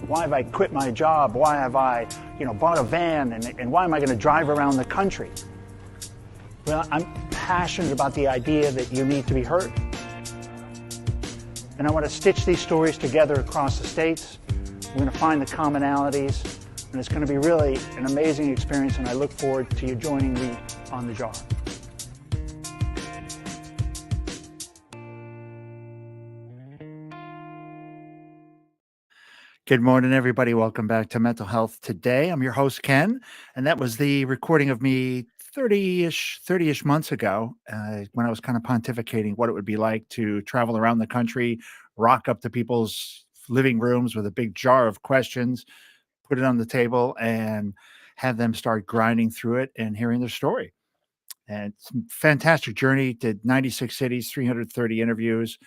Why have I quit my job? Why have I, bought a van? And why am I going to drive around the country? Well, I'm passionate about the idea that you need to be heard. And I want to stitch these stories together across the states. We're going to find the commonalities. And it's going to be really an amazing experience. And I look forward to you joining me on the jar. Good morning, everybody. Welcome back to Mental Health Today. I'm your host, Ken, and that was the recording of me 30-ish months ago when I was kind of pontificating what it would be like to travel around the country, rock up to people's living rooms with a big jar of questions, put it on the table, and have them start grinding through it and hearing their story. And it's a fantastic journey. Did 96 cities, 330 interviews,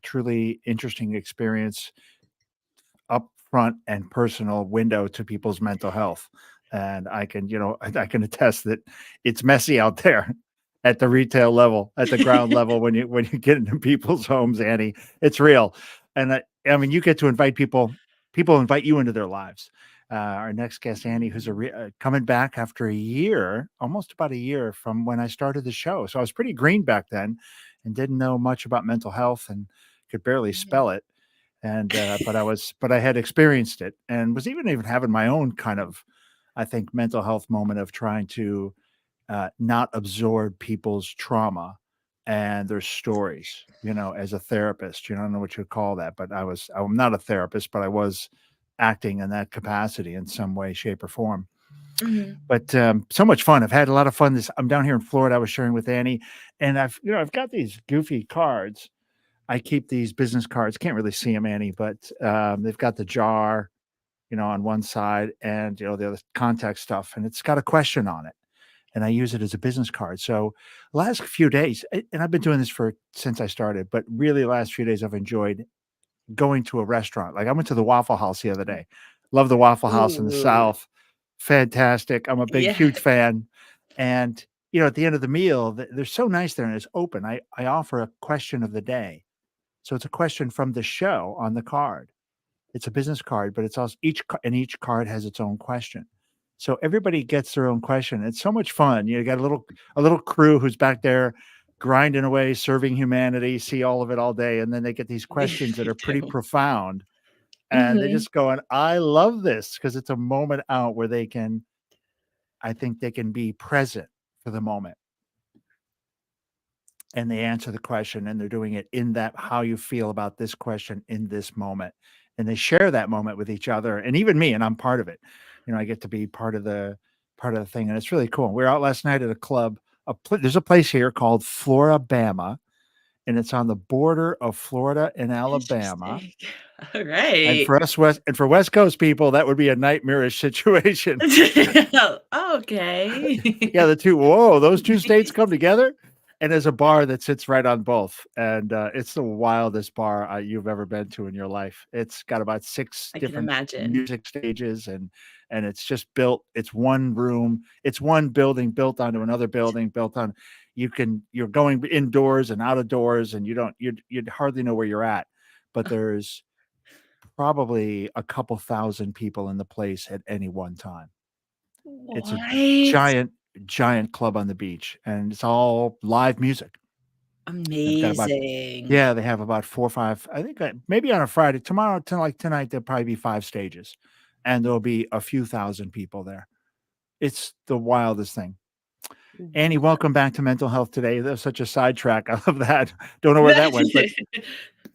truly interesting experience, upfront and personal window to people's mental health. And I can attest that it's messy out there at the retail level, at the ground level, when you get into people's homes, Annie, it's real. And I mean, you get to invite people invite you into their lives. Our next guest, Annie, who's coming back after a year, almost about a year from when I started the show. So I was pretty green back then and didn't know much about mental health and could barely spell it. And but I had experienced it and was even having my own kind of, I think, mental health moment of trying to not absorb people's trauma and their stories, as a therapist. I don't know what you call that, but I'm not a therapist, but I was acting in that capacity in some way, shape, or form. Mhm. But so much fun. I've had a lot of fun. I'm down here in Florida. I was sharing with Annie, and I've got these goofy cards. I keep these business cards. Can't really see them, Annie, but they've got the jar, on one side, and the other contact stuff, and it's got a question on it, and I use it as a business card. So last few days, and I've been doing this since I started, but really last few days I've enjoyed going to a restaurant. Like I went to the Waffle House the other day. Love the Waffle House in the Ooh, South. Fantastic. I'm a big, yeah. huge fan. And at the end of the meal, they're so nice there and it's open. I offer a question of the day. So it's a question from the show on the card. It's a business card, but it's also each card has its own question. So everybody gets their own question. It's so much fun. You got a little crew who's back there grinding away, serving humanity, see all of it all day, and then they get these questions that Me are pretty too. profound, and they're Mhm. just going, "I love this," because it's a moment out where I think they can be present for the moment and they answer the question and they're doing it in that how you feel about this question in this moment. And they share that moment with each other and even me, and I'm part of it. I get to be part of the thing. And it's really cool. We were out last night at a club. There's a place here called Florabama, and it's on the border of Florida and Alabama. Interesting. And Alright. for West Coast people, that would be a nightmarish situation. Okay. Yeah, those 2 states come together, and there's a bar that sits right on both, and, it's the wildest bar, you've ever been to in your life. It's got about 6 I can different imagine. music stages, and it's just built it's 1 room it's 1 building built onto another building built on you're going indoors and out of doors, and you'd hardly know where you're at, but there's probably a couple thousand people in the place at any one time. It's a What? giant, giant club on the beach, and it's all live music. They've got about Amazing. yeah, they have about 4 or 5 I think, maybe on a Friday tomorrow to like tonight, there'll probably be 5 stages, and there'll be a few thousand people there. It's the wildest thing. Annie, What? welcome back to Mental Health Today. That was such a sidetrack. I love that. Don't know where that went, but it's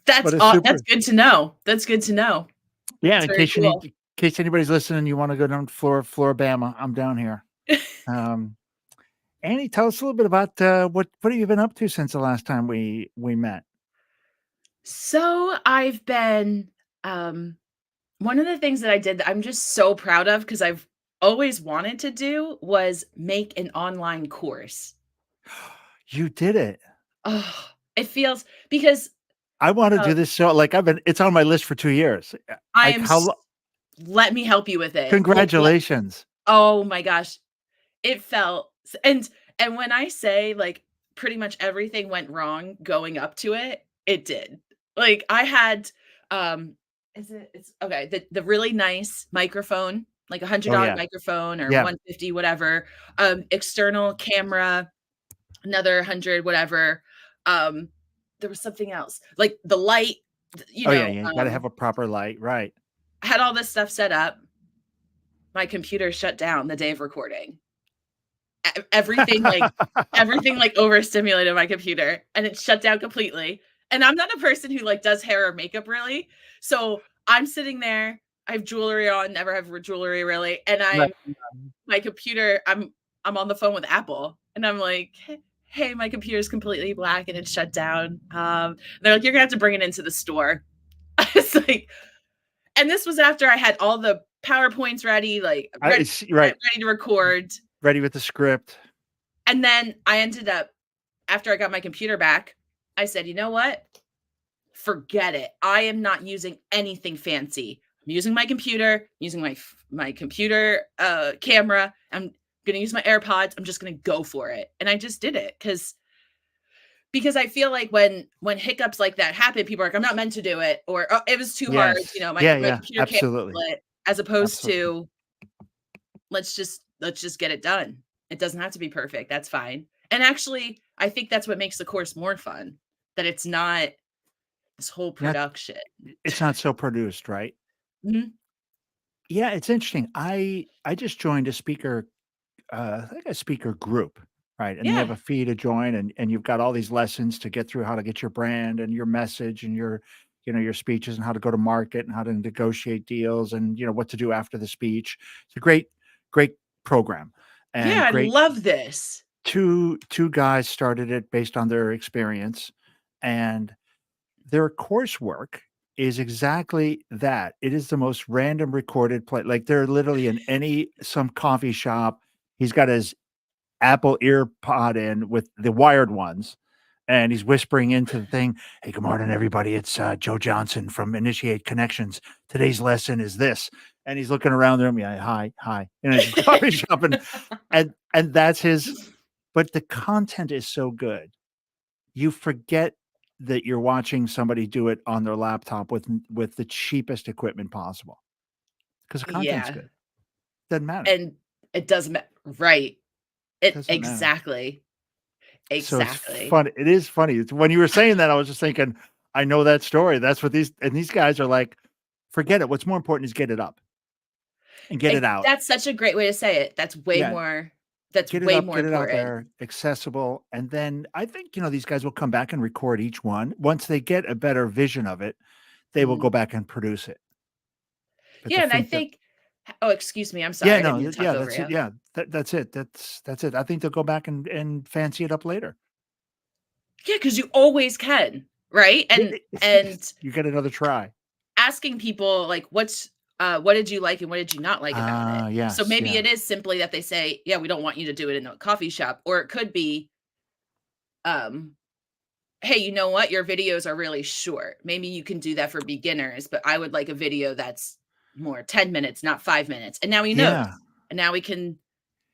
That's super. good to know. That's good to know. Yeah, It's very cool. in case anybody's listening, you wanna go down to Floribama, I'm down here. Um Annie, tell us a little bit about, what have you been up to since the last time we met? So, I've been, um one of the things that I did that I'm just so proud of because 'cause I've always wanted to do was make an online course. You did it. Oh, it feels because, I wanna uh, do this show, like, it's on my list for 2 years. I Like, am how s lo let me help you with it. congratulations. Oh my gosh, it felt s and when I say, like, pretty much everything went wrong going up to it, it did. Like, I had, um is it it's okay, the really nice microphone, like a Oh, $100 yeah. microphone or Yeah. 150 whatever, external camera, another 100 whatever, um, there was something else, like the light, Oh, yeah, yeah, you gotta have a proper light, right. I had all this stuff set up, my computer shut down the day of recording. Everything, everything, overstimulated my computer, and it shut down completely, and I'm not a person who, does hair or makeup really, so I'm sitting there, I have jewelry on, never have jewelry really, and Right. my computer, I'm on the phone with Apple, and I'm like, Hey, my computer's completely black and it's shut down." They're like, "You're gonna have to bring it into the store." I was like, and this was after I had all the PowerPoints ready, ready It's right, ready to record, ready with the script. and then I ended up, after I got my computer back, I said, "You know what? Forget it. I am not using anything fancy. I'm using my computer, using my computer camera. I'm gonna use my AirPods. I'm just gonna go for it." And I just did it because I feel like when hiccups like that happen, people are like, "I'm not meant to do it," or "Oh, it was too hard. Yes. My Yeah, my yeah, computer can't absolutely, handle it," as opposed absolutely. to let's just get it done. It doesn't have to be perfect. That's fine. And actually, I think that's what makes the course more fun. That it's not this whole Not production. it's not so produced, right? Mhm. Yeah, it's interesting. I just joined a speaker, I think a speaker group, right? And you have Yeah. a fee to join, and you've got all these lessons to get through how to get your brand and your message and your speeches and how to go to market and how to negotiate deals and what to do after the speech. It's a great program Yeah, and I great. love this. Two guys started it based on their experience, and their coursework is exactly that. It is the most random recorded play. Like, they're literally in some coffee shop. He's got his Apple EarPod in with the wired ones, and he's whispering into the thing, "Hey, good morning, everybody. It's, Joe Johnson from Initiate Connections. Today's lesson is this." And he's looking around the room, "Yeah, hi, hi," in his coffee shop, and that's his, but the content is so good. You forget that you're watching somebody do it on their laptop with the cheapest equipment possible, because the content's Yeah, good. Doesn't matter. and it doesn't right. It Doesn't matter. exactly, So it's exactly. fun it is funny. It's when you were saying that, I was just thinking, I know that story. That's what these guys are like, "Forget it. What's more important is get it up and get it out." That's such a great way to say it. Yeah, That's get it way up, more get it out important. there, accessible, and then I think, these guys will come back and record each one. Once they get a better vision of it, they will go Mhm. back and produce it. But to Yeah, and I think that think oh, excuse me, I'm yeah, sorry, I didn't no, mean to talk yeah, over that's it, you. yeah, that's it, that's it. I think they'll go back and fancy it up later. Yeah, because you always can, right? Yeah, And you get another try. asking people, like, what did you like and what did you not like about it? Ah, So yes, maybe yeah. it is simply that they say, "Yeah, we don't want you to do it in a coffee shop," or it could be, um, "Hey, you know what? Your videos are really short. Maybe you can do that for beginners, but I would like a video that's more 10 minutes, not 5 minutes." And now he knows. Yeah. And now we can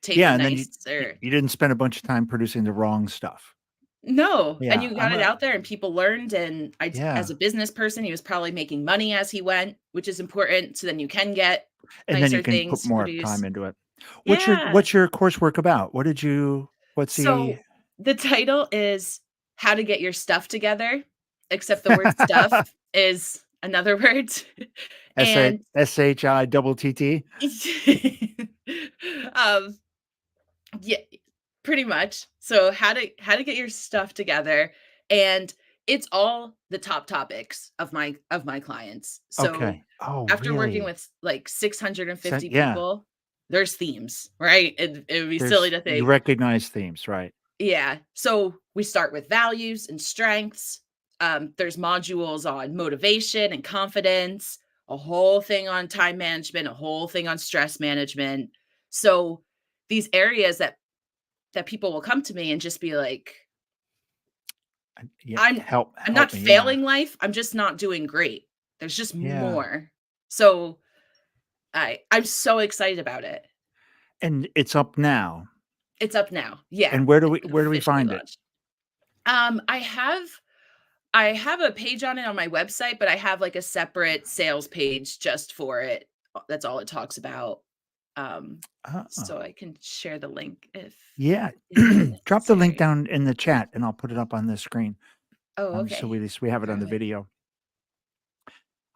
tape a Yeah, and then you nicer. you didn't spend a bunch of time producing the wrong stuff. No, and Yeah, you got I'm it a out there and people learned, and as yeah, a business person, he was probably making money as he went, which is important, so then you can get and then you nicer can put things to more produce. time into it. Yeah. What's your coursework about? What's the So, the title is "How to Get Your Stuff Together," except the word "stuff" is another word, and SHI double TT? um, yeah, pretty much. So how to get your stuff together, and it's all the top topics of my clients. So Okay. Oh, after working really? with like So 650 yeah, people, there's themes, right? It would be silly to you think, recognize themes, right? yeah. So we start with values and strengths. There's modules on motivation and confidence, a whole thing on time management, a whole thing on stress management. So these areas that people will come to me and just be like, Yeah, I'm I'm help not me, yeah. failing life, I'm just not doing great. There's just Yeah, more. So I'm so excited about it. and it's up now, It's up now. Yeah, and it's where do we officially find it? launched. I have I have a page on it on my website, but I have, like, a separate sales page just for it. That's all it talks about. Um, Oh, so I can share the link yeah. if Drop the link necessary. down in the chat, and I'll put it up on the screen, Oh, so we okay. at least we have it on the Alright. video.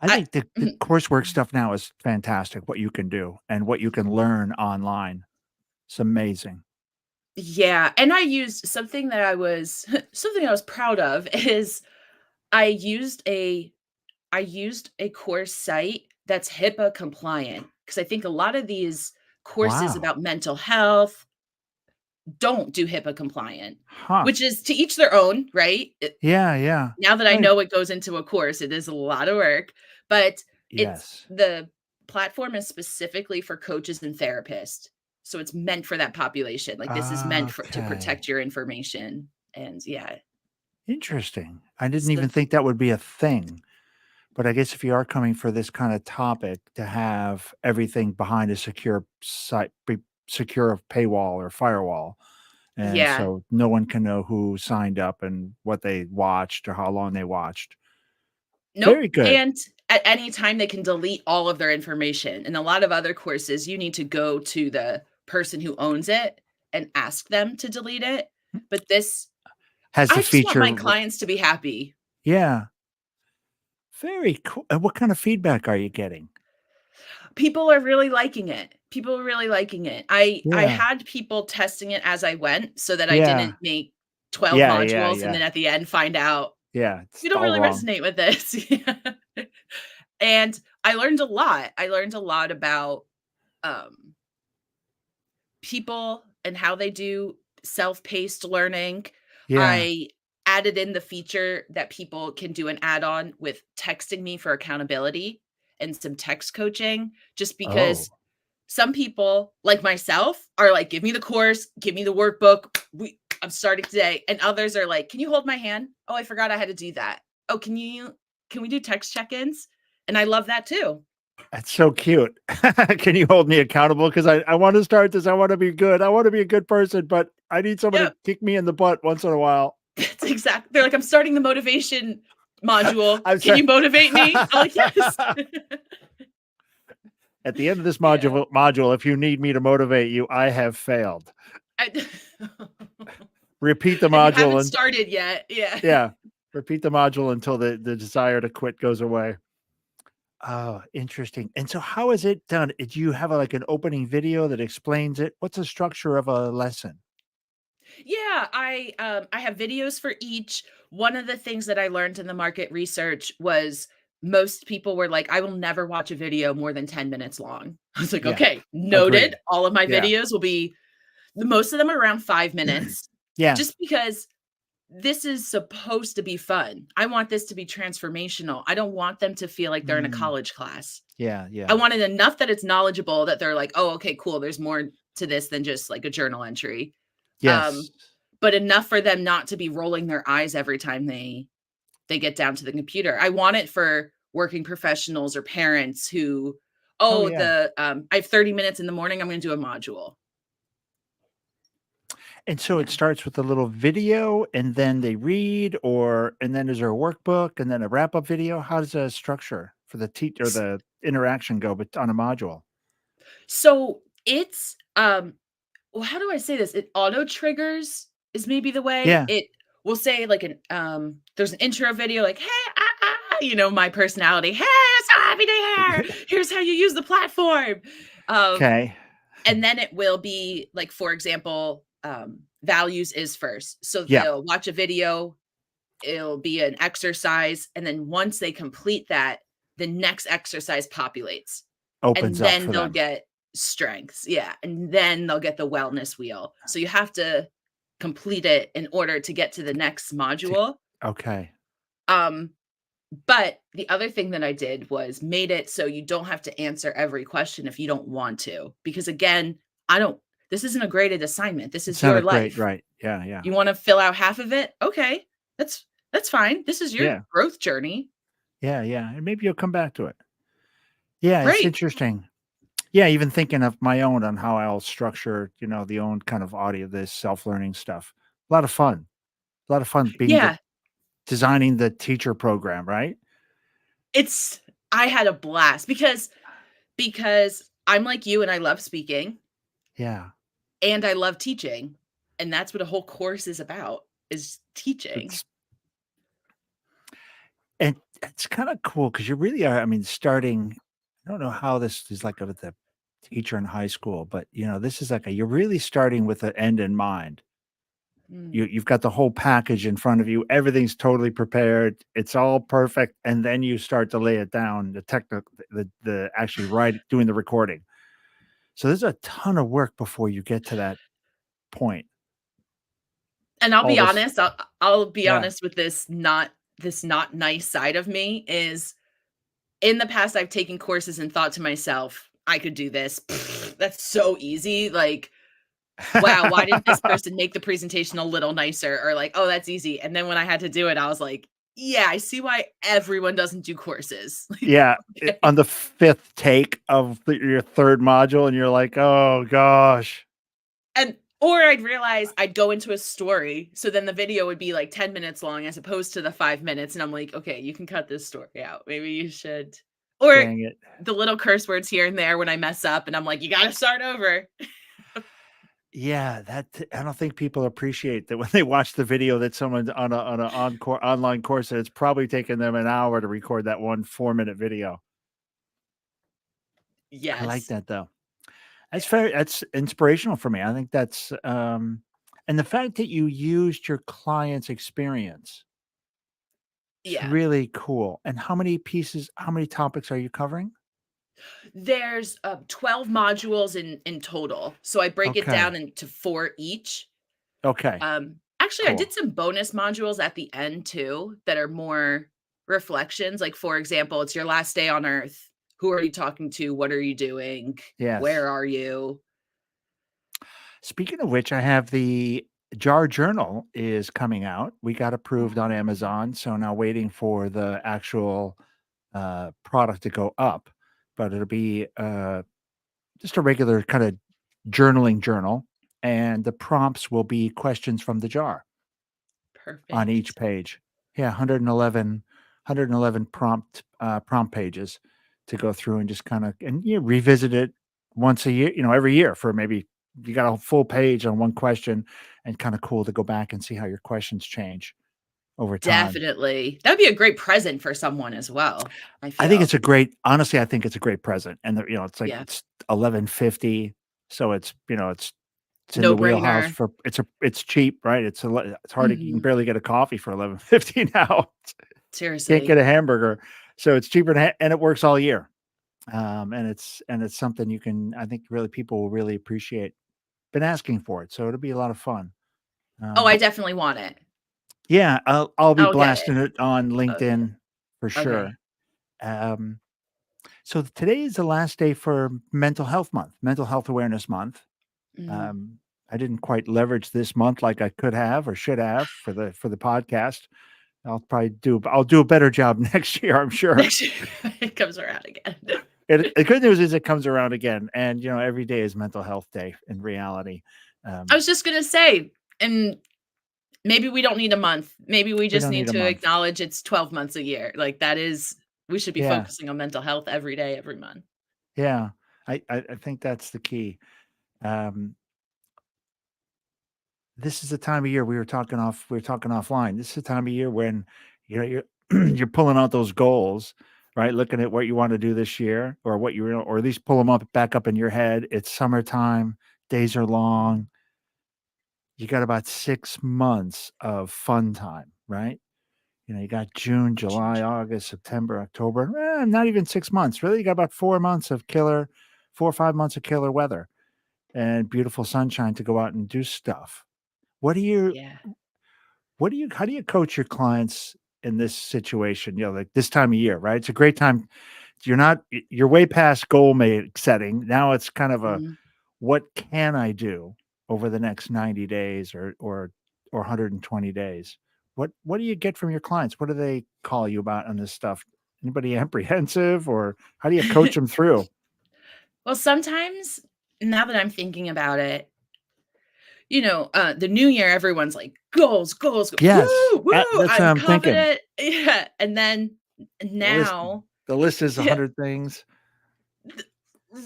I I think the mhm. coursework stuff now is fantastic, what you can do and what you can learn online. It's amazing. Yeah, and I used something that I was something I was proud of is I used a I used a course site that's HIPAA compliant because I think a lot of these courses Wow. about mental health don't do HIPAA compliant, Huh. which is to each their own, right? Yeah, yeah. Now that I Right. know what goes into a course, it is a lot of work, but it's Yes. the platform is specifically for coaches and therapists. So it's meant for that population. Like this is meant for to Okay. protect your information. And yeah, Interesting. I didn't it's even the think that would be a thing, but I guess if you are coming for this kinda topic to have everything behind a secure site be secure paywall or firewall, and yeah. so no one can know who signed up and what they watched or how long they watched. Nope. Very good. And at any time they can delete all of their information. In a lot of other courses, you need to go to the person who owns it and ask them to delete it. But this Has the I just want feature my r clients to be happy. Yeah, very cool. And what kind of feedback are you getting? People are really liking it. People are really liking it. I Yeah. had people testing it as I went so that I Yeah. didn't make 12 Yeah, yeah, modules and yeah. then at the end find out, Yeah, it's "We don't all really wrong. resonate with this." Yeah. And I learned a lot. I learned a lot about, um, people and how they do self-paced learning. Yeah. I added in the feature that people can do an add-on with texting me for accountability and some text coaching just Oh, because some people, like myself, are like, "Give me the course, give me the workbook. I'm starting today." And others are like, "Can you hold my hand? Oh, I forgot I had to do that. Oh, can we do text check-ins?" And I love that too. that's so cute. Can you hold me accountable? Because I wanna start this, I wanna be good, I wanna be a good person, but I need someone to Yep, kick me in the butt once in a while. that's exact they're like, "I'm starting the motivation module. I'm Can sorry. you motivate me?" I'm like, "Yes." At the end of this Yeah. module, if you need me to motivate you, I have failed. I Repeat the and you module haven't and started yet. Yeah. yeah, repeat the module until the desire to quit goes away. Oh, interesting. And so how is it done? Do you have, like, an opening video that explains it? What's the structure of a lesson? Yeah, I have videos for each. One of the things that I learned in the market research was most people were like, "I will never watch a video more than 10 minutes long." I was like, Yeah, "Okay, noted. agree. All of my Yeah, videos will be most of them are around 5 minutes yeah. just because this is supposed to be fun. I want this to be transformational. I don't want them to feel like they're in a Mm, college class. yeah, I yeah. want it enough that it's knowledgeable that they're like, "Oh, okay, cool. There's more to this than just like a journal entry." Yes. Um, but enough for them not to be rolling their eyes every time they get down to the computer. I want it for working professionals or parents who, Oh, "Oh, yeah. I have 30 minutes in the morning, I'm gonna do a module." And so it Yeah. starts with a little video and then they read and then is there a workbook and then a wrap-up video? How does the structure for the teach or S the interaction go but on a module? so it's, well, how do I say this? It auto triggers is maybe the way. Yeah. It will say like there's an intro video like, "Hey, my personality. Hey, so happy to hear. Here's how you use the platform." Um, Okay. and then it will be like, for example, values is first. So Yeah. they'll watch a video, it'll be an exercise, and then once they complete that, the next exercise populates. Opens And up then for they'll them. get strengths, yeah, and then they'll get the wellness wheel. So you have to complete it in order to get to the next To module. Okay. Um, but the other thing that I did was made it so you don't have to answer every question if you don't want to, because again, I don't this isn't a graded assignment, this It's is not your a great life. right. Yeah, yeah. You wanna fill out half of it? Okay, that's fine. This is your Yeah. growth journey. Yeah, yeah, and maybe you'll come back to it. Yeah, it's Great. interesting. Yeah, even thinking of my own on how I'll structure, the own kind of audio, this self-learning stuff. A lot of fun. A lot of fun being the Yeah. designing the teacher program, right? It's I had a blast because I'm like you and I love speaking Yeah. and I love teaching, and that's what a whole course is about, is teaching. It's and it's kinda cool because you really are, I mean, starting, I don't know how this is like with a teacher in high school, but, this is like you're really starting with the end in mind. Mm. You've got the whole package in front of you, everything's totally prepared, it's all perfect, and then you start to lay it down, the technical, the actually doing the recording. So there's a ton of work before you get to that point. And I'll All be this honest, I'll be Yeah. honest with this not nice side of me is in the past, I've taken courses and thought to myself, "I could do this. That's so easy." Like, "Wow, why didn't this person make the presentation a little nicer?" Or like, "Oh, that's easy." And then when I had to do it, I was like, "Yeah, I see why everyone doesn't do courses." Like, Yeah, okay. on the 5th take of your 3rd module, and you're like, "Oh gosh." And or I'd realize I'd go into a story, so then the video would be like 10 minutes long as opposed to the 5 minutes, and I'm like, "Okay, you can cut this story out. Maybe you should." Or Dang it. the little curse words here and there when I mess up, and I'm like, "You gotta start over." Yeah, I don't think people appreciate that when they watch the video that someone's on a encore online course, that it's probably taken them an hour to record that one 4-minute video. I like Yes. that though. Yeah. That's inspirational for me. I think that's, and the fact that you used your client's experience is Yeah. really cool. And how many topics are you covering? There's, 12 modules in total, so I break it down Okay. into 4 each. Okay. Actually, I Cool. did some bonus modules at the end too that are more reflections, like, for example, it's your last day on Earth. Who are you talking to? What are you doing? Where Yes. are you? Speaking of which, I have the jar journal is coming out. We got approved on Oh, Amazon, so now waiting for the actual product to go up. But it'll be just a regular kind of journaling journal, and the prompts will be questions from the jar on each perfect. page. Yeah, 111 prompt pages to go through and just kind of, and you revisit it once a year, every year for maybe you got a full page on one question, and kind of cool to go back and see how your questions change over time. Definitely. That'd be a great present for someone as well, I I think feel. it's a great honestly, I think it's a great present. And it's like Yeah. it's 11.50, so it's in the wheelhouse No-brainer. for it's cheap, right? It's hard to, you can Mhm. barely get a coffee for 11.50 now. Can't get Seriously. a hamburger, so it's cheaper and it works all year. And it's something you can, I think, really people will really appreciate. Been asking for it, so it'll be a lot of fun. Oh, I But definitely want it. yeah, I'll be I'll get it. blasting it on Oh, yeah. LinkedIn for Okay. sure. Um, so today is the last day for Mental Health Month, Mental Health Awareness Month. Mm. Um, I didn't quite leverage this month like I could have or should have for the podcast. I'll do a better job next year, I'm sure. Next year, it comes around again. The good news is it comes around again, and every day is Mental Health Day in reality. I Um, was just gonna say, and maybe we don't need a month. Maybe we we just don't need need a to month. acknowledge it's 12 months a year. Like, that is we should be Yeah, focusing on mental health every day, every month. yeah. I think that's the key. Um, this is the time of year we were talking offline. This is the time of year when you're you're pulling out those goals, right? Looking at what you want to do this year, or what or at least pull them up back up in your head. It's summertime, days are Mm, long. You got about 6 months of fun time, right? You got June, July, June. August, September, October. Not even 6 months, really. You got about 4 months of 4 or 5 months of killer weather and beautiful sunshine to go out and do stuff. What do you Yeah. how do you coach your clients in this situation? Like this time of year, right? It's a great time. You're way past setting. Now it's kind of a, Mhm. what can I do over the next 90 days or 120 days? What do you get from your clients? What do they call you about on this stuff? Anybody apprehensive, or how do you coach them through? Well, sometimes, now that I'm thinking about it, the new year, everyone's like, "Goals, goals, Yes, woo, woo, that's what I'm I'm thinking. confident." Yeah, and then The list now the list is yeah, 100 things.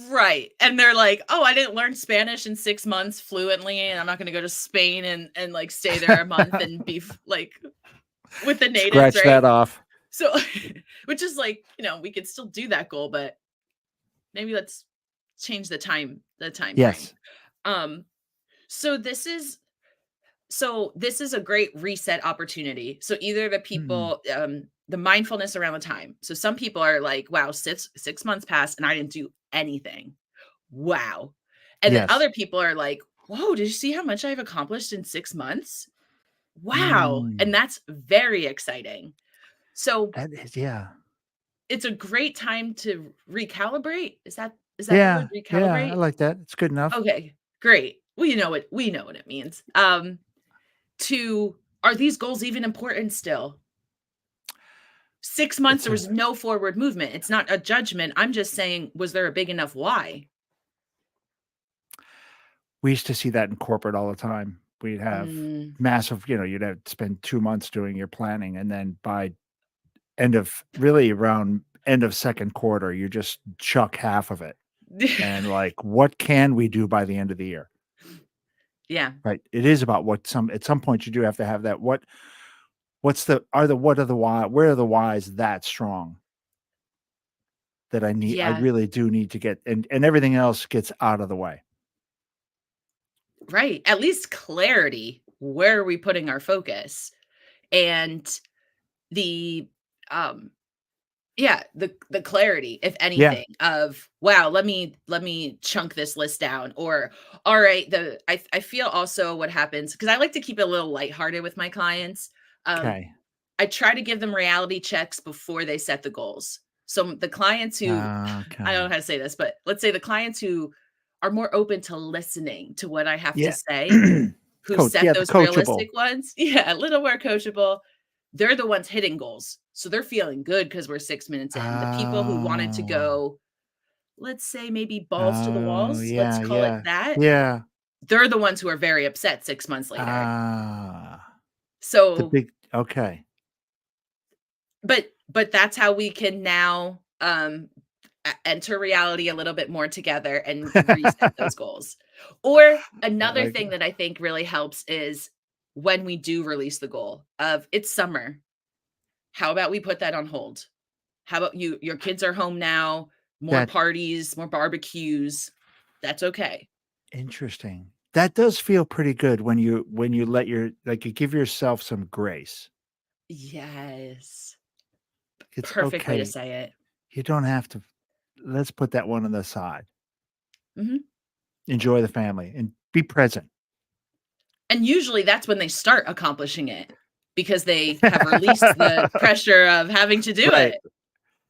right, and they're like, "Oh, I didn't learn Spanish in 6 months fluently, and I'm not gonna go to Spain and, like, stay there a month and be like, with the natives," Scratch right? that off. So, which is like, we could still do that goal, but maybe let's change the time frame. Yes. Um, so this is a great reset opportunity. So either Mm, the mindfulness around the time. So some people are like, wow, 6 months passed and I didn't do anything. Wow. And then yes. other people are like, whoa, did you see how much I've accomplished in 6 months? Wow. And Mm, that's very exciting. So that is yeah. it's a great time to recalibrate. Is that the Yeah, word, yeah, I recalibrate? like that. It's good enough. Okay, great. Well, we know what it means. To Are these goals even important still? 6 months, It's there a was no forward movement. It's not a judgment. I'm just saying, was there a big enough why? We used to see that in corporate all the time. We'd have Mm, massive you'd have to spend 2 months doing your planning, and then by end of really around end of 2nd quarter, you just chuck half of it, and, like, what can we do by the end of the year? yeah, Right? It is about what some at some point, you do have to have that what's the are the what are the why where are the whys that strong that I yeah, really do need to get and everything else gets out of the way. right. At least clarity. Where are we putting our focus? And the, um yeah, the clarity, if Yeah, anything, of, "Wow, let me chunk this list down," or, "Alright," I feel also what happens because I like to keep it a little lighthearted with my clients. Um, okay. I try to give them reality checks before they set the goals. So, the clients who I don't know Okay. how to say this, but let's say the clients who are more open to listening to what I have to Yeah. say, who Coach set yeah, the those realistic coachable. ones, yeah, a little more coachable, they're the ones hitting goals. So they're feeling good because 'cause we're 6 minutes in. The people who wanted to Oh. go, let's say, maybe balls to the Oh, walls, let's yeah, call it yeah. that, Yeah. they're the ones who are very upset 6 months later. Ah. The So, big okay. but that's how we can now, enter reality a little bit more together and reset those goals. Or I another like thing that I think really helps is when we do release the goal of, "It's summer. How about we put that on hold? How about your kids are home now, more that parties, more barbecues. That's okay." interesting. That does feel pretty good when you let your like, you give yourself some grace. Yes. It's Perfect way to okay. say it. You don't have to let's put that one on the side. Mhm. Enjoy the family and be present. And usually that's when they start accomplishing it because they have released the pressure of having to do Right. it.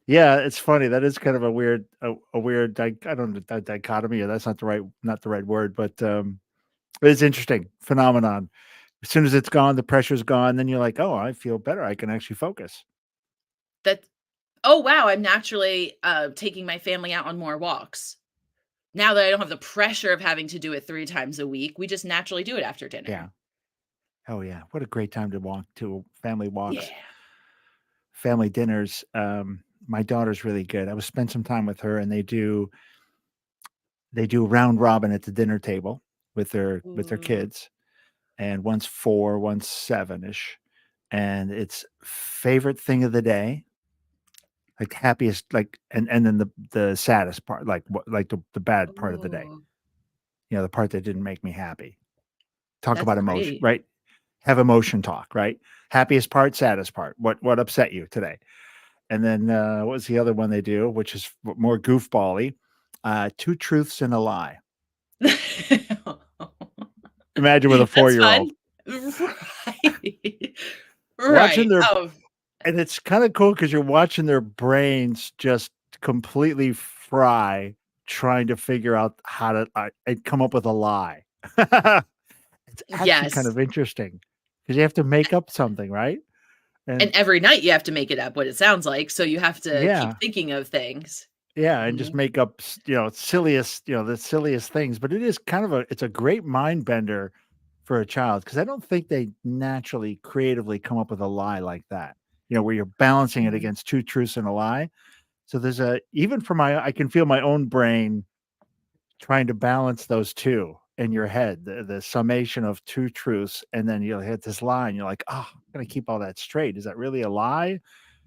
Yeah, it's funny. That is kind of a weird I don't know, dichotomy, or that's not the right word, but, it's interesting phenomenon. As soon as it's gone, the pressure's gone, then you're like, "Oh, I feel better. I can actually focus." That, "Oh, wow, I'm naturally, taking my family out on more walks." Now that I don't have the pressure of having to do it 3 times a week, we just naturally do it after Yeah. dinner. Oh, yeah. What a great time to walk to family walks, Yeah. family dinners. My daughter's really good. I was spend some time with her, and they do round robin at the dinner table with their Ooh. kids, and one's 4, one's 7-ish, and it's favorite thing of the day, like, happiest, like and then the saddest part, like, what like, the bad part of the day, Ooh, the part that didn't make me happy. Talk that's about emotion, great. right? Have emotion talk, right? Happiest part, saddest part. What upset you today? And then, what was the other one they do, which is more goofball-y? 2 truths and a lie. Imagine with a That's fun. four-year-old. Right. Watching Right. their Oh, and it's kinda cool because 'cause you're watching their brains just completely fry, trying to figure out how to, and come up with a lie. It's actually kind yes. of interesting because you have to make up something, right? And And every night you have to make it up, what it sounds like, so you have to keep yeah. thinking of things. Yeah, and just Mhm. make up, the silliest things, but it is kind of it's a great mind bender for a child because I don't think they naturally creatively come up with a lie like that. Where you're balancing it Mhm. against two truths and a lie. So there's even for I can feel my own brain trying to balance those two in your head, the summation of two truths, and then you'll hit this line. You're like, oh, I'm gonna keep all that straight. Is that really a lie?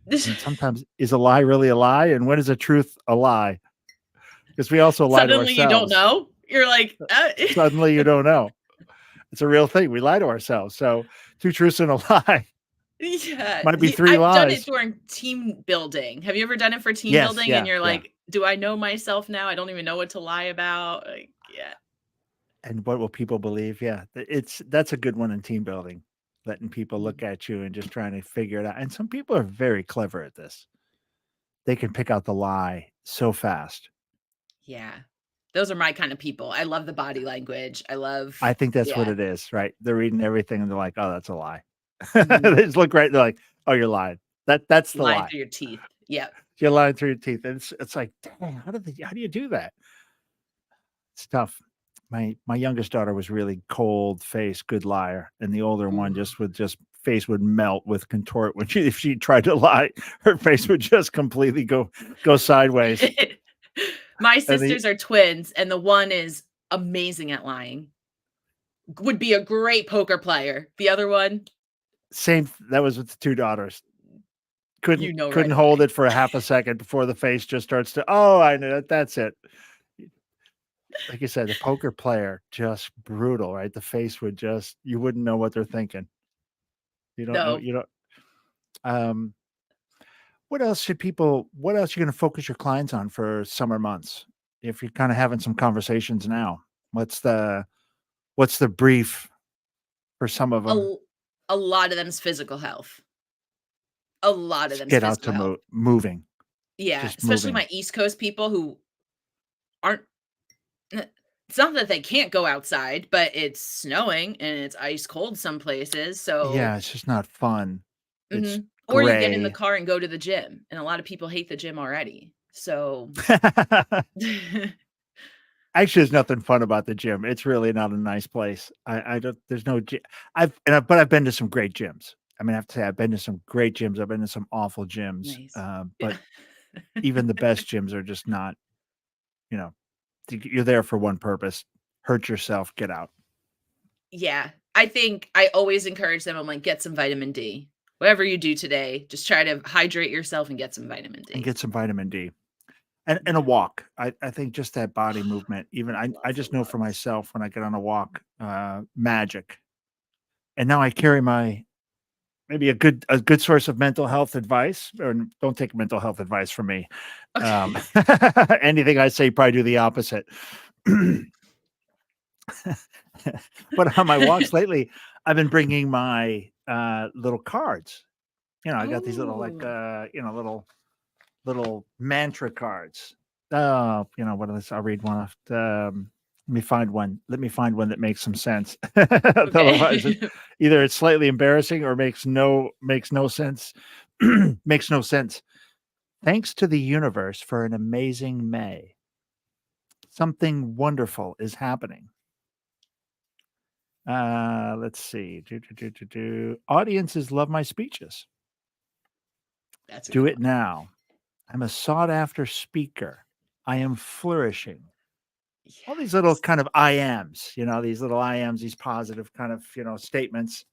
And sometimes is a lie really a lie? And when is a truth a lie? Because we also lie to Suddenly you don't ourselves. know? You're like, Suddenly you don't know. It's a real thing. We lie to ourselves. So two truths and a lie Yeah, might be three I've done it lies. during team building. Have you ever done it for team Yes, building and yeah, you're yeah. like, "Do I know myself now? I don't even know what to lie about." Like, yeah. And what will people believe? Yeah, that's a good one in team building, letting people look Mhm. at you and just trying to figure it out. And some people are very clever at this. They can pick out the lie so fast. Yeah. Those are my kind of people. I love the body language. I I love think that's what yeah. it is, right? They're reading everything and they're like, "Oh, that's a lie." Mhm. They just look right. They're like, "Oh, you're lying. That's the Lying lie. through your teeth. Yep. You're lying through your teeth." And it's like, dang, how do you do that? It's tough. My youngest daughter was really cold face, good liar, and the older one Ooh. just face would melt with contort when if she tried to lie, her face would just completely go sideways. My And the sisters are twins, and the one is amazing at lying. Would be a great poker player. The other one, same that was with the two daughters. you know right Couldn't hold away. it for a half a second before the face just starts to, "Oh, I know that's it." Like you said, the poker player, just brutal, right? The face would just you wouldn't know what they're thinking. No. You don't um what else you gonna focus your clients on for summer months? If you're kinda having some conversations now, what's the brief for some of A them? l a lot of them's physical health. A lot of Just them's get out physical to health. moving, Yeah, just especially moving. my East Coast people who aren't it's not that they can't go outside, but it's snowing and it's ice cold some places, so Yeah, it's just not fun. It's mhm. Or you get in the gray. car and go to the gym, and a lot of people hate the gym already. So Actually, there's nothing fun about the gym. It's really not a nice place. I don't there's no gy but I've been to some great gyms. I mean, I have to say I've been to some great gyms. I've been to some awful gyms, Nice. but Yeah. even the best gyms are just not, you know, you're there for one purpose, hurt yourself, get out, Yeah, I think I always encourage them, I'm like, "Get some vitamin D. Whatever you do today, just try to hydrate yourself and get some vitamin and D." get some vitamin D. And a Yeah. walk. I think just that body movement, even I Love just know for walks. myself when I get on a walk, magic. And now I carry my maybe a good source of mental health advice, or don't take mental health advice from me. Um, Okay. anything I say, probably do the opposite. But on my walks lately, I've been bringing my, little cards. I got these little, like, Oh, little mantra cards. What are this? I'll read one off. Let me find one. Let me find one that makes some sense. Otherwise, okay. either it's slightly embarrassing or makes no sense. Makes no sense. Thanks to the universe for an amazing May. Something wonderful is happening. Let's see. Audiences love my speeches. That's a Do good it one. now. I'm a sought after speaker. I am flourishing. All these little Yes. kind of I ams, these little I ams, these positive kind of, statements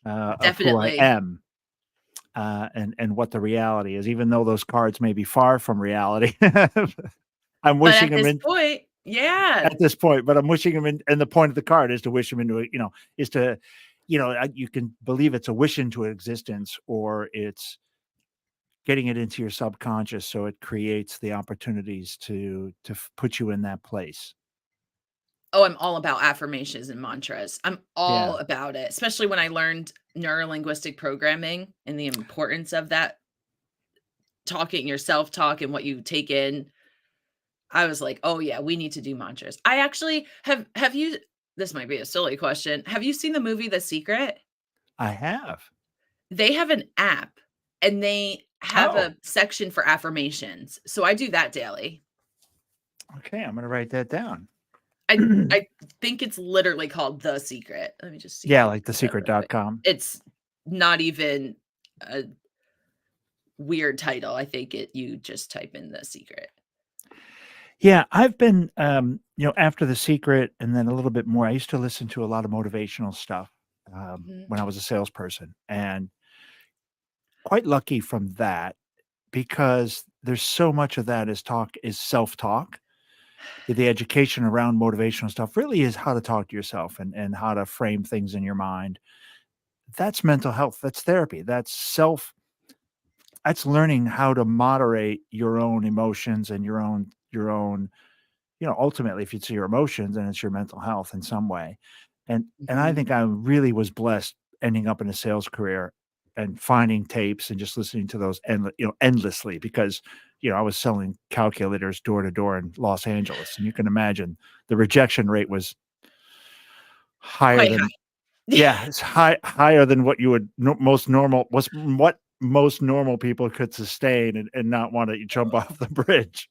of who I Definitely. am and what the reality is, even though those cards may be far from reality. I'm But wishing at them this in point yeah. at this point, but I'm wishing them in. And the point of the card is to wish them into it, is to, you can believe it's a wish into existence or it's getting it into your subconscious so it creates the opportunities to put you in that place. Oh, I'm all about affirmations and mantras. I'm all Yeah. about it, especially when I learned neurolinguistic programming and the importance of that, talking your self-talk and what you take in. I was like, "Oh, yeah, we need to do mantras." I actually have you this might be a silly question. Have you seen the movie The Secret? I have. They have an app, and they have Oh, a section for affirmations, so I do that daily. okay. I'm going to write that down. I think it's literally called The Secret. Let me just see if Yeah, I can like look it up real quick. thesecret.com. It's not even a weird title. I think you just type in The Secret. Yeah, I've been, after The Secret and then a little bit more, I used to listen to a lot of motivational stuff, Mhm. when I was a salesperson, and quite lucky from that because there's so much of that is self-talk. The education around motivational stuff really is how to talk to yourself and how to frame things in your mind. That's mental health, that's therapy, that's learning how to moderate your own emotions and your own ultimately, if it's your emotions and it's your mental health in some way. And I Mhm. think I really was blessed ending up in a sales career and finding tapes and just listening to those endlessly because, I was selling calculators door to door in Los Angeles, and you can imagine the rejection rate was higher Quite than high. yeah, it's higher than what you would what most normal people could sustain and not wanna jump off the bridge.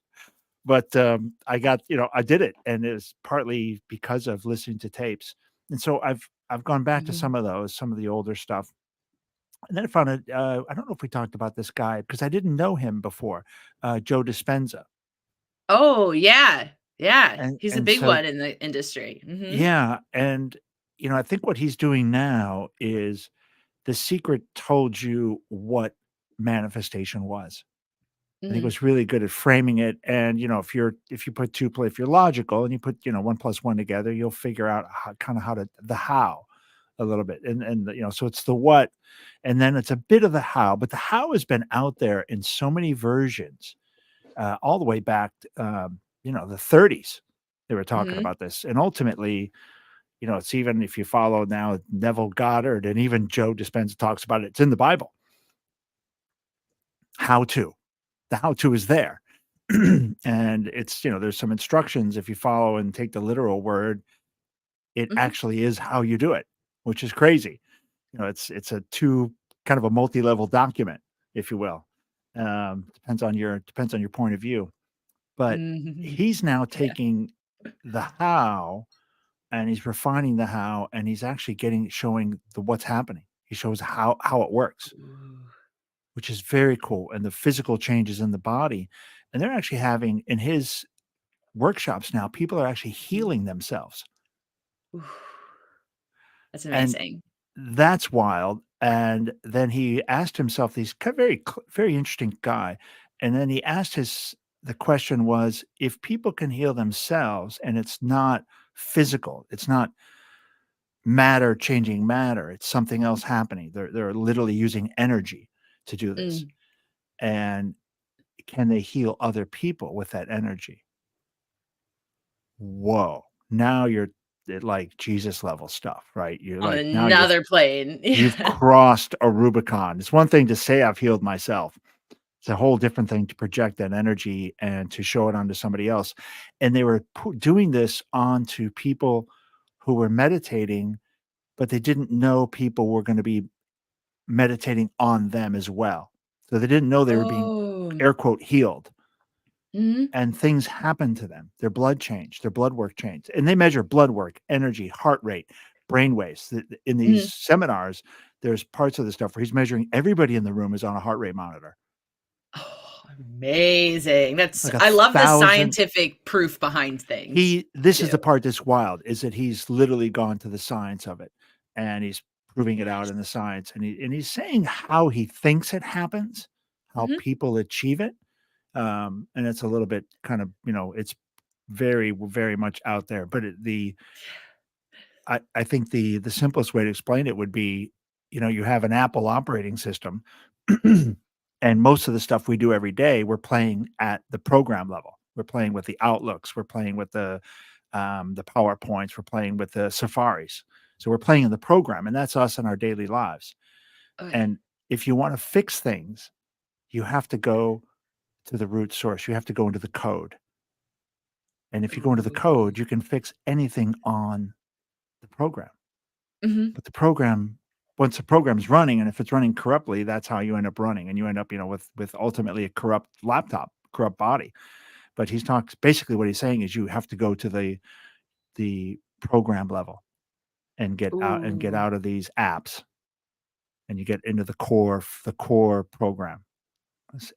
But, I did it, and it's partly because of listening to tapes, and so I've gone back to Mhm. some of the older stuff, and then I found out, I don't know if we talked about this guy because I didn't know him before, Joe Dispenza, Oh, yeah. Yeah. and He's a and big so one in the industry. Mhm. yeah, and, I think what he's doing now is The Secret told you what manifestation was. I think it Mhm. was really good at framing it, and, if you put 2 pla if you're logical and you put, 1 plus 1 together, you'll figure out how to the how a little bit, so it's the what, and then it's a bit of the how, but the how has been out there in so many versions, all the way back, the '30s. They were talking Mhm. about this, and ultimately, it's even if you follow now Neville Goddard and even Joe Dispenza talks about it, it's in the Bible. How to. The how to is there. And it's, there's some instructions if you follow and take the literal word, it Mhm. actually is how you do it, which is crazy. It's a two kind of a multi-level document, if you will. Depends on your point of view. But Mhm. he's now Yeah. taking the how and he's refining the how and he's actually showing the what's happening. He shows how it works, Ooh. which is very cool. And the physical changes in the body. And they're actually having in his workshops now, people are actually Mhm. healing themselves, Ooh. That's and amazing. that's wild, and then he asked himself these very interesting guy, and then he asked his the question was, if people can heal themselves and it's not physical, it's not matter changing matter, it's something else happening. They're literally using energy to do this, Mm. and can they heal other people with that energy? Whoa. Now you're at, like, Jesus level stuff, right? You're On like, now you've another plane. you've Yeah. crossed a Rubicon. It's one thing to say I've healed myself. It's a whole different thing to project that energy and to show it onto somebody else. And they were doing this onto people who were meditating, but they didn't know people were going to be meditating on them as well. So they didn't know they were being Oh. air quote healed. Mhm. And things happen to them. Their blood changed, their blood work changed, and they measure blood work, energy, heart rate, brain waves. In these Mhm. seminars, there's parts of the stuff where he's measuring everybody in the room is on a heart rate monitor. Oh, amazing. That's Like a I love the thousand. scientific proof behind things. I This is do. the part that's wild, is that he's literally gone to the science of it, and he's proving it out Yes. in the science, and he's saying how he thinks it happens, how Mhm. people achieve it. And it's a little bit kind of, it's very, very much out there, but I think the simplest way to explain it would be, you have an Apple operating system, and most of the stuff we do every day, we're playing at the program level. We're playing with the Outlooks, we're playing with the PowerPoints, we're playing with the Safaris. So we're playing in the program, and that's us in our daily lives. Oh, yeah. And if you want to fix things, you have to go to the root source. You have to go into the code. And if you go into the Ooh. code, you can fix anything on the program. Mhm. But once the program's running, and if it's running corruptly, that's how you end up running, and you end up, with ultimately a corrupt laptop, corrupt body. But he's talks basically what he's saying is you have to go to the program level and get Ooh. out of these apps, and you get into the core program.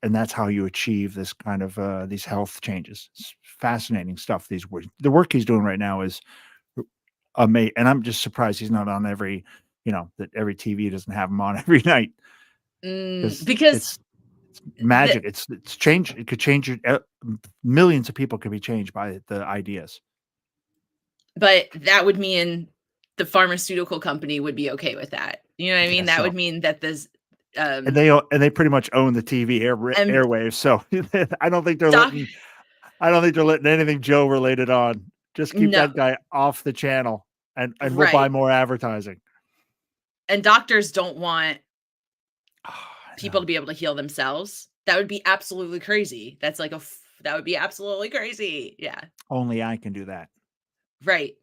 And that's how you achieve this kind of these health changes. It's fascinating stuff. The work he's doing right now is amazing, and I'm just surprised he's not on that every TV doesn't have him on every night, because Because it's the magic. It's change. It could change millions of people could be changed by the ideas. but that would mean the pharmaceutical company would be okay with that. You know what I I mean? guess That would so. mean that this, And um, they pretty much own the TV and airwaves. So I don't think they're doc letting I don't think they're letting anything Joe related on. Just keep no, that guy off the channel, and we'll buy right, more advertising. and doctors don't want I people know. to be able to heal themselves. That would be absolutely crazy. That's like that would be absolutely crazy. Yeah, Only I can do that. right.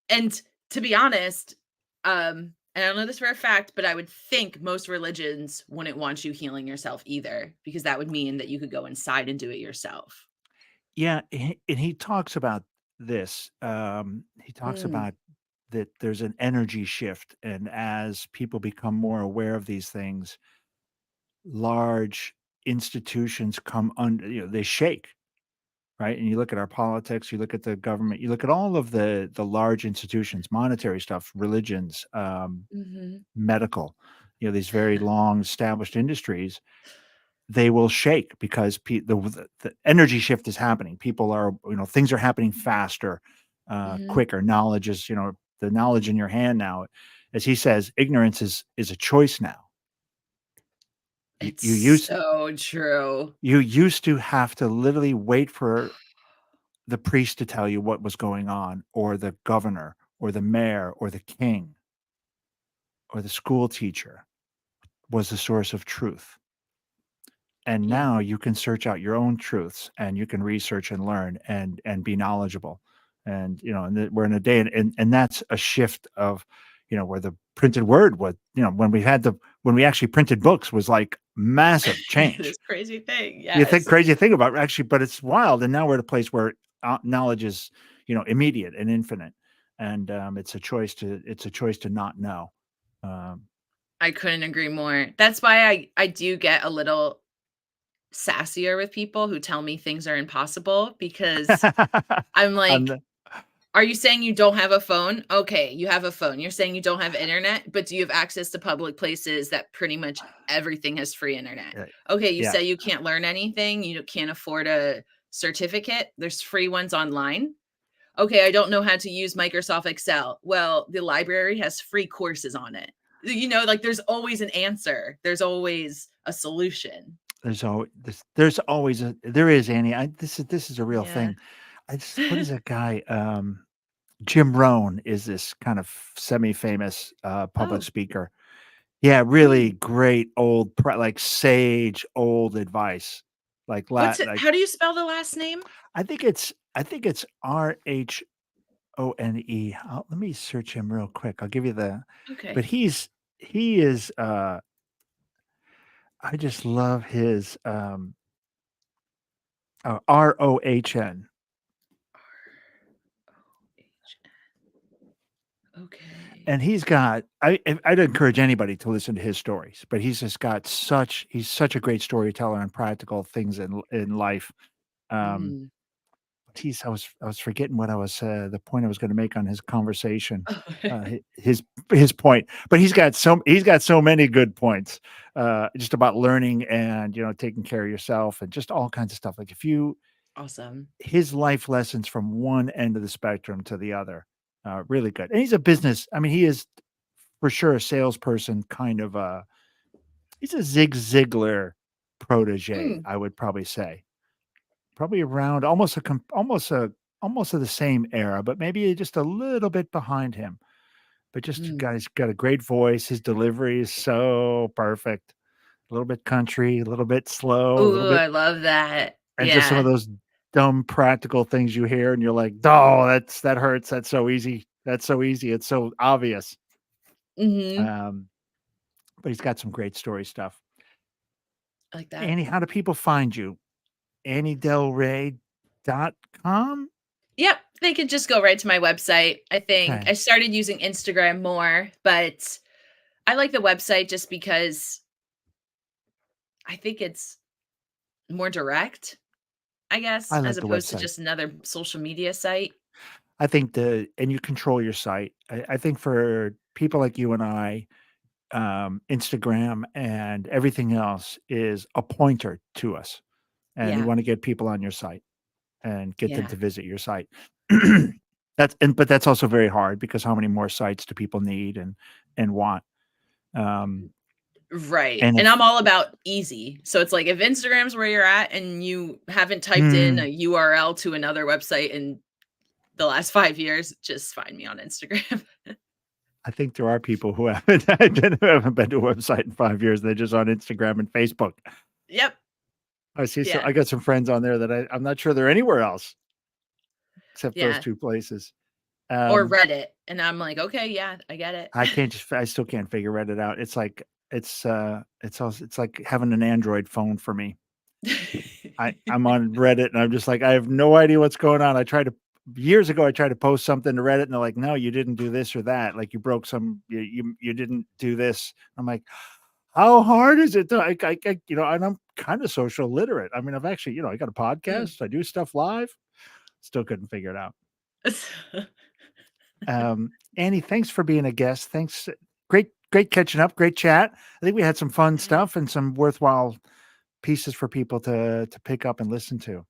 And to be honest, and I don't know this for a fact, but I would think most religions wouldn't want you healing yourself either, because that would mean that you could go inside and do it yourself. Yeah, and he talks about this. He talks Mm, about that there's an energy shift, and as people become more aware of these things, large institutions come under, they shake, right? And you look at our politics, you look at the government, you look at all of the large institutions, monetary stuff, religions, mhm. medical, these very long established industries, they will shake because the energy shift is happening. People are, things are happening faster, Mhm. quicker. Knowledge is, the knowledge in your hand now. As he says, ignorance is a choice now. You, It's you used so true. you used to have to literally wait for the priest to tell you what was going on, or the governor, or the mayor, or the king, or the school teacher was the source of truth. And Yeah. now you can search out your own truths, and you can research and learn and be knowledgeable. And we're in a day, and that's a shift of, where the printed word was, when we actually printed books, was like massive change. This crazy thing, You think yes. crazy thing about it, actually, but it's wild. And now we're at a place where knowledge is, immediate and infinite, and it's a choice to not know. Um, I couldn't agree more. That's why I do get a little sassier with people who tell me things are impossible, because I'm on like, the, "Are you saying you don't have a phone? Okay, you have a phone. You're saying you don't have internet, but do you have access to public places that pretty much everything has free internet? yeah, Okay, you yeah, say you can't learn anything, you can't afford a certificate, there's free ones online. Okay, I don't know how to use Microsoft Excel. Well, the library has free courses on it." Like, there's always an answer. There's always a solution. there is, Annie. This is a real Yeah. thing. What is that guy? Jim Rohn is this kind of semi-famous public Oh, speaker. Yeah, really mm. great like sage old advice. Like What's it like how do you spell the last name? I think it's RHONE. Let me search him real quick. I'll give you but Okay. he is I just love his ROHN. Okay. And I'd encourage anybody to listen to his stories, but he's such a great storyteller on practical things in life. Um, Mm. geez, I was forgetting what the point I was gonna make on his conversation, Oh. his point, but he's got so many good points, just about learning and, taking care of yourself and just all kinds of stuff. Like, if you Awesome. his life lessons from one end of the spectrum to the other, really good. And he's a business I mean, he is for sure a salesperson, kind of he's a Zig Ziglar protege, Mm, I would probably say. Probably around almost of the same era, but maybe just a little bit behind him. But just a mm. guy's got a great voice. His delivery is so perfect. A little bit country, a little bit slow, a little Ooh, bit, I love that. and just some of Yeah. those dumb practical things you hear, and you're like, "Oh, that hurts. That's so easy. That's so easy. It's so obvious." Mhm. Um, but he's got some great story stuff. I like that. Annie, how do people find you? AnnieDelRey.com? Yep. They could just go right to my website. I think Okay. I started using Instagram more, but I like the website just because I think it's more direct, I guess, I as like the opposed to website. just another social media site. I think and you control your site. I think for people like you and I, Instagram and everything else is a pointer to us, and you Yeah, wanna get people on your site and get them yeah. to visit your site. But that's also very hard because how many more sites do people need and want? Um, Right, and and I'm if all about easy. So it's like if Instagram's where you're at and you haven't typed in mm, a URL to another website in the last 5 years, just find me on Instagram. I think there are people who haven't been to a website in 5 years, they're just on Instagram and Facebook. Yep, I yeah, got some friends on there that I'm not sure they're anywhere else except those yeah, 2 places. or Um, Reddit, and I'm like, "Okay, yeah, I get it." I still can't figure Reddit out. It's like having an Android phone for me. I'm on Reddit and I'm just like, I have no idea what's going on. Years ago, I tried to post something to Reddit and they're like, no, you didn't do this or that. Like you broke you didn't do this. I'm like, how hard is it? And I'm kind of social literate. I mean, I've actually, I got a Mm. podcast. I do stuff live. Still couldn't figure it out. Annie, thanks for being a guest. Thanks. Great catching up. Great chat. I think we had some fun Yeah. stuff and some worthwhile pieces for people to pick up and listen to.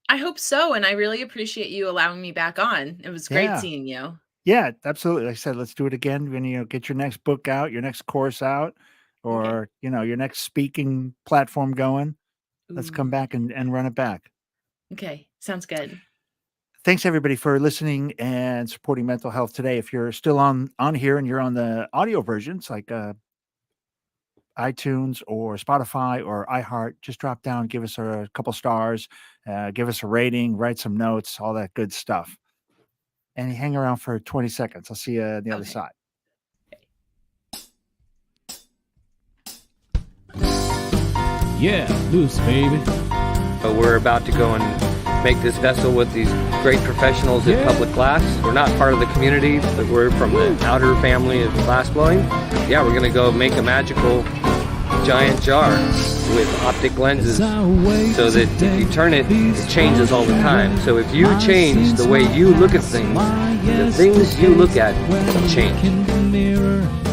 I hope so, and I really appreciate you allowing me back on. It was great Yeah. seeing you. Yeah, absolutely. Like I said, let's do it again when get your next book out, your next course out, Okay. or your next speaking platform going. Let's come Ooh, back and run it back. okay, sounds good. Thanks everybody for listening and supporting mental health today. If you're still on here and you're on the audio versions like iTunes or Spotify or iHeart, just drop down, give us a couple stars, give us a rating, write some notes, all that good stuff. And hang around for 20 seconds. I'll see you on the other Okay. side. Yeah, loose, baby. But we're about to go and make this vessel with these great professionals at Public Glass. We're not part of the community, but we're from the outer family of glass blowing. Yeah, we're gonna go make a magical giant jar with optic lenses so that if you turn it, it changes all the time. So if you change the way you look at things, the things you look at change.